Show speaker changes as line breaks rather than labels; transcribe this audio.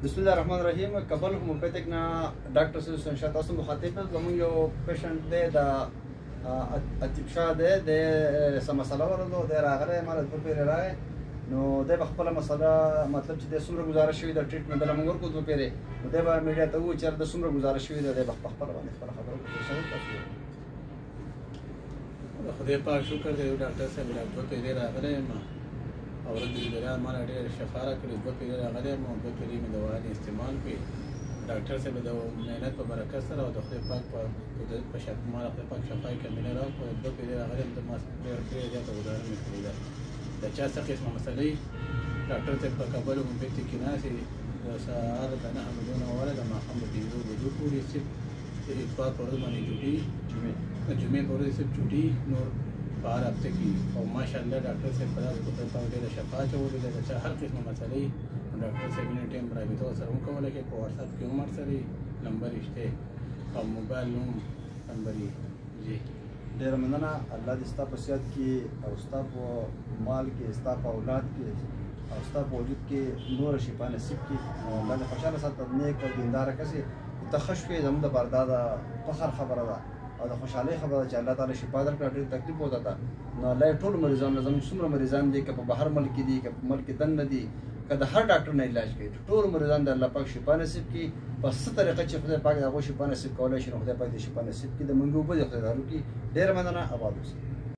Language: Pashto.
بسم الله الرحمن الرحیم. کابل هومیوپیتک نه ډاکټر سیسن شاه تاسو مخاطب زموږ یو پیشنټ دی د اتیب شاه دی د سم مسله ورته د راغله مال په پیری راغی نو د خپل مسله مطلب چې د سمره گزارش شوی د ټریټمنټ د لمنګور کو په پیری نو د میډیا ته و چې د سمره گزارش شوی د خپل باندې خبرو کوي تاسو
خدای پاک شکر دی ډاکټر صاحب په پیری راغله ما اور د بیران مال ډېر شفاره کړی په پیری راغله مو په پیری مې دوايي استعمال کړې ډاکټر صاحب د مهنت په برکت سره او د خدای پاک په شفا مال خدای پاک شفای کمنه را په پیری راغله د ما ډېر زیاته ودارم کړی دا د چا څه قسمه مسلې ډاکټر صاحب په کابل هومیوپیتک کې ناسي سهار د 9 ملیونه ولا د ماښام د 2 بجو پورې چې اتوار پر ورځ باندې جمعې پر ورځ چوټي نور بار هفته کې او ماشاءالله ډاکټر صاحب په داسې په پاو ډېره شفا چولې ده چې هر قسمه مسلې ډاکټر صاحب نه ټیم رابطه سره هم کوله کې په واتس اپ کې عمر سره نمبر شته او موبایل نمبر یې جی
ډېر مننه. الله دې ستا په صحت کې او ستا په مال کې ستا په اولاد کې او ستا په وجود کې نور شفا نصیب کړي. الله دې خوشاله ساتي نیک او دیندار کسي تخشوي زموږ د پردا د فخر خبره ده او د خوشحالۍ خبره چې الله تعالی شفا درکړي. ډېر تکلیف وته ده نو الله ټول مریضانو زموږ څومره مریضان دي که په بهر ملک دي که په ملک دننه دي که د هر ډاکټر نه علاج کوي ټول مریضان د الله پاک شفا نصیب کړي په څه طریقه چې خدای پاک دغه شفا نصیب کولای شي نو خدای پاک دې شفا نصیب کړي د منګو په دې خدای دارو کې. ډېر مننه. آباد اوسئ.